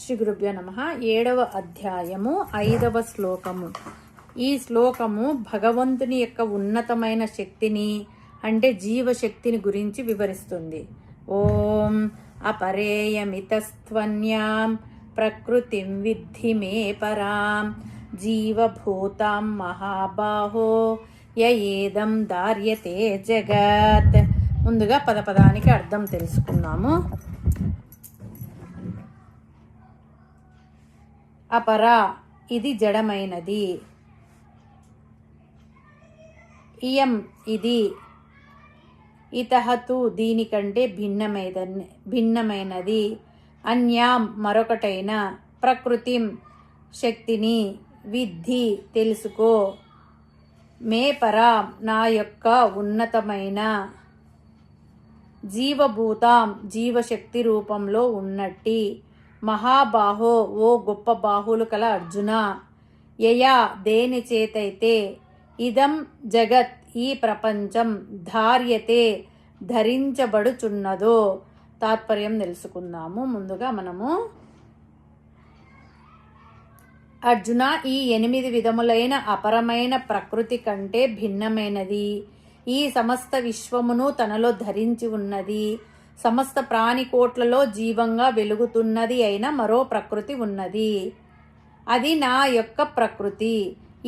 శ్రీ గురుభ్యో నమః. 7వ అధ్యాయము 5వ శ్లోకము. ఈ శ్లోకము భగవంతుని యొక్క ఉన్నతమైన శక్తిని అంటే జీవశక్తిని గురించి వివరిస్తుంది. ఓం అపరేయమితస్త్వన్యాం ప్రకృతిం విద్ధి మే పరాం జీవభూతాం మహాబాహో యయేదం దార్యతే జగత్. ముందుగా పదపదానికి అర్థం తెలుసుకున్నాము. అపర ఇది జడమైనది, ఇయం ఇది, ఇతహతు దీనికంటే భిన్నమైనది, అన్యాం మరొకటైన, ప్రకృతిం శక్తిని, విద్ధి తెలుసుకో, మే పరా నా యొక్క ఉన్నతమైన, జీవభూతాం జీవశక్తి రూపంలో ఉన్నట్టి, మహాబాహో ఓ గొప్ప బాహులు కల అర్జున, యయా దేని చేతైతే, ఇదం జగత్ ఈ ప్రపంచం, ధార్యతే ధరించబడుచున్నదో. తాత్పర్యం తెలుసుకుందాము. ముందుగా మనము అర్జున ఈ 8 విధములైన అపరమైన ప్రకృతి కంటే భిన్నమైనది, ఈ సమస్త విశ్వమును తనలో ధరించి ఉన్నది, సమస్త ప్రాణికోట్లలో జీవంగా వెలుగుతున్నది అయిన మరో ప్రకృతి ఉన్నది. అది నా యొక్క ప్రకృతి.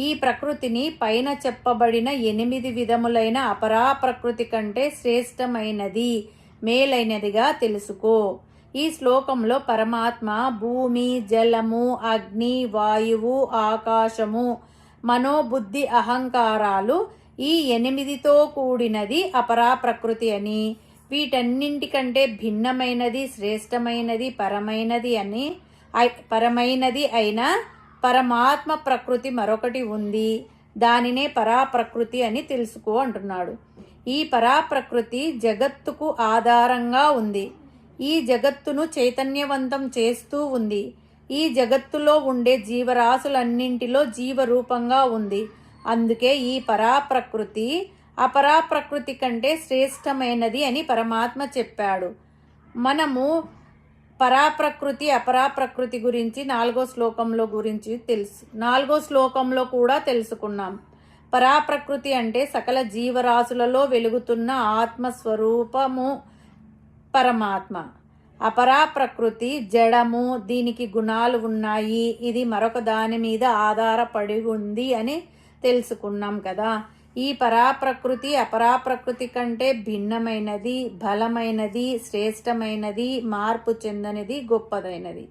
ఈ ప్రకృతిని పైన చెప్పబడిన 8 విధములైన అపరా ప్రకృతి కంటే శ్రేష్టమైనది, మేలైనదిగా తెలుసుకో. ఈ శ్లోకంలో పరమాత్మ భూమి, జలము, అగ్ని, వాయువు, ఆకాశము, మనోబుద్ధి, అహంకారాలు ఈ 8తో కూడినది అపరా ప్రకృతి అని, వీటన్నింటికంటే భిన్నమైనది, శ్రేష్టమైనది, పరమైనది అయిన పరమాత్మ ప్రకృతి మరొకటి ఉంది, దానినే పరాప్రకృతి అని తెలుసుకో అంటున్నాడు. ఈ పరాప్రకృతి జగత్తుకు ఆధారంగా ఉంది, ఈ జగత్తును చైతన్యవంతం చేస్తూ ఉంది, ఈ జగత్తులో ఉండే జీవరాశులన్నింటిలో జీవరూపంగా ఉంది. అందుకే ఈ పరాప్రకృతి అపరాప్రకృతి కంటే శ్రేష్టమైనది అని పరమాత్మ చెప్పాడు. మనము పరాప్రకృతి అపరాప్రకృతి గురించి 4వ శ్లోకంలో తెలుసు. 4వ శ్లోకంలో కూడా తెలుసుకున్నాం. పరాప్రకృతి అంటే సకల జీవరాశులలో వెలుగుతున్న ఆత్మస్వరూపము పరమాత్మ. అపరాప్రకృతి జడము, దీనికి గుణాలు ఉన్నాయి, ఇది మరొక దాని మీద ఆధారపడి ఉంది అని తెలుసుకున్నాం కదా. ఈ పరాప్రకృతి అపరాప్రకృతి కంటే భిన్నమైనది, బలమైనది, శ్రేష్టమైనది, మార్పు చెందనిది, గొప్పదైనది.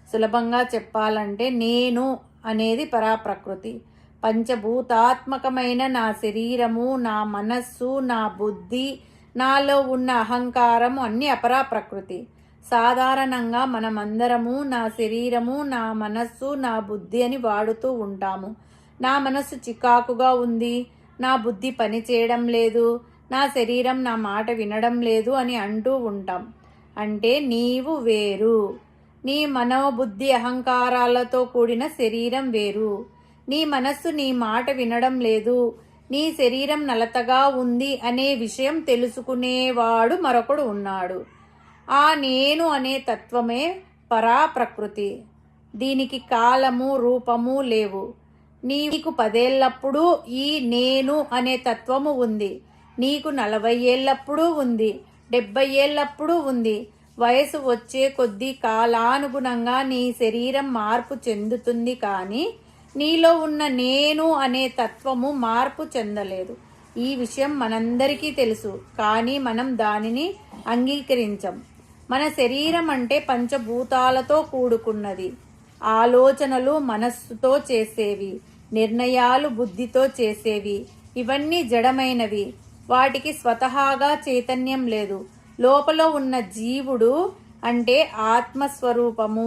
సులభంగా చెప్పాలంటే నేను అనేది పరాప్రకృతి. పంచభూతాత్మకమైన నా శరీరము, నా మనస్సు, నా బుద్ధి, నాలో ఉన్న అహంకారము అన్ని అపరాప్రకృతి. సాధారణంగా మనమందరము నా శరీరము, నా మనస్సు, నా బుద్ధి అని వాడుతూ ఉంటాము. నా మనస్సు చికాకుగా ఉంది, నా బుద్ధి పని చేయడం లేదు, నా శరీరం నా మాట వినడం లేదు అని అంటూ ఉంటాం. అంటే నీవు వేరు, నీ మనోబుద్ధి అహంకారాలతో కూడిన శరీరం వేరు. నీ మనస్సు నీ మాట వినడం లేదు, నీ శరీరం నలతగా ఉంది అనే విషయం తెలుసుకునేవాడు మరొకడు ఉన్నాడు. ఆ నేను అనే తత్వమే పరాప్రకృతి. దీనికి కాలము, రూపము లేవు. నీకు 10 ఏళ్ళప్పుడు ఈ నేను అనే తత్వము ఉంది, నీకు 40 ఏళ్ళప్పుడు ఉంది, 70 ఏళ్ళప్పుడు ఉంది. వయసు వచ్చే కొద్దీ కాలానుగుణంగా నీ శరీరం మార్పు చెందుతుంది, కానీ నీలో ఉన్న నేను అనే తత్వము మార్పు చెందలేదు. ఈ విషయం మనందరికీ తెలుసు, కానీ మనం దానిని అంగీకరించం. మన శరీరం అంటే పంచభూతాలతో కూడుకున్నది. ఆలోచనలు మనస్సుతో చేసేవి, నిర్ణయాలు బుద్ధితో చేసేవి. ఇవన్నీ జడమైనవి, వాటికి స్వతహాగా చైతన్యం లేదు. లోపల ఉన్న జీవుడు అంటే ఆత్మస్వరూపము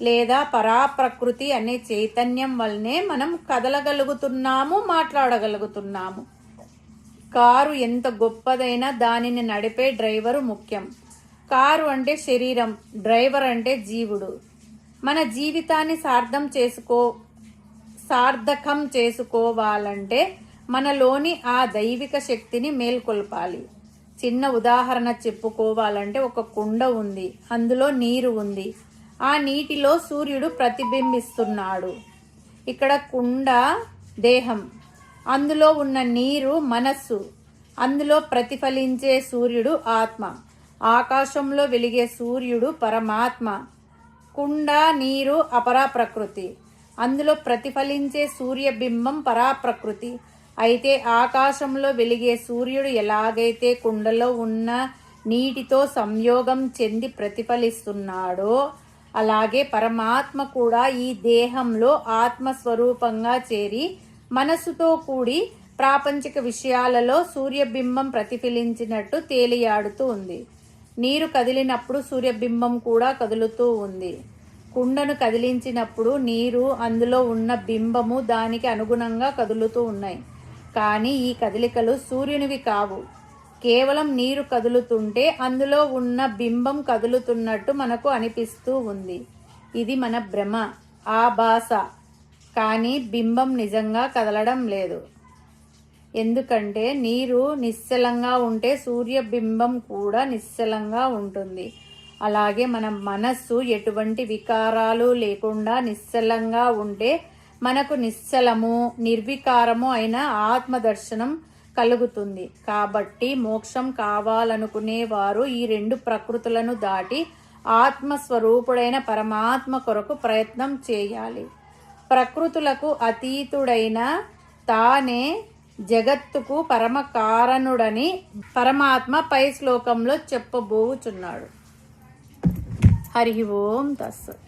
లేదా పరాప్రకృతి అనే చైతన్యం వల్లనే మనం కదలగలుగుతున్నాము, మాట్లాడగలుగుతున్నాము. కారు ఎంత గొప్పదైనా దానిని నడిపే డ్రైవరు ముఖ్యం. కారు అంటే శరీరం, డ్రైవర్ అంటే జీవుడు. మన జీవితాన్ని సార్థకం చేసుకోవాలంటే మనలోని ఆ దైవిక శక్తిని మేల్కొల్పాలి. చిన్న ఉదాహరణ చెప్పుకోవాలంటే ఒక కుండ ఉంది, అందులో నీరు ఉంది. ఆ నీటిలో సూర్యుడు ప్రతిబింబిస్తున్నాడు. ఇక్కడ కుండ దేహం, అందులో ఉన్న నీరు మనస్సు, అందులో ప్రతిఫలించే సూర్యుడు ఆత్మ. ఆకాశంలో వెలిగే సూర్యుడు పరమాత్మ. కుండ నీరు అపరా ప్రకృతి, అందులో ప్రతిఫలించే సూర్యబింబం పరాప్రకృతి. అయితే ఆకాశంలో వెలిగే సూర్యుడు ఎలాగైతే కుండలో ఉన్న నీటితో సంయోగం చెంది ప్రతిఫలిస్తున్నాడో, అలాగే పరమాత్మ కూడా ఈ దేహంలో ఆత్మస్వరూపంగా చేరి మనస్సుతో కూడి ప్రాపంచిక విషయాలలో సూర్యబింబం ప్రతిఫలించినట్టు తేలియాడుతూ ఉంది. నీరు కదిలినప్పుడు సూర్యబింబం కూడా కదులుతూ ఉంది. కుండను కదిలించినప్పుడు నీరు, అందులో ఉన్న బింబము దానికి అనుగుణంగా కదులుతూ ఉన్నాయి. కానీ ఈ కదలికలు సూర్యునివి కావు. కేవలం నీరు కదులుతుంటే అందులో ఉన్న బింబం కదులుతున్నట్టు మనకు అనిపిస్తూ ఉంది. ఇది మన భ్రమ, ఆభాస. కానీ బింబం నిజంగా కదలడం లేదు. ఎందుకంటే నీరు నిశ్చలంగా ఉంటే సూర్యబింబం కూడా నిశ్చలంగా ఉంటుంది. అలాగే మన మనస్సు ఎటువంటి వికారాలు లేకుండా నిశ్చలంగా ఉంటే మనకు నిశ్చలము, నిర్వికారము అయిన ఆత్మదర్శనం కలుగుతుంది. కాబట్టి మోక్షం కావాలనుకునే వారు ఈ రెండు ప్రకృతులను దాటి ఆత్మస్వరూపుడైన పరమాత్మ కొరకు ప్రయత్నం చేయాలి. ప్రకృతులకు అతీతుడైన తానే జగత్తుకు పరమ కారణుడని పరమాత్మ పై శ్లోకంలో చెప్పబోచున్నాడు. హరి ఓం తస్సత్.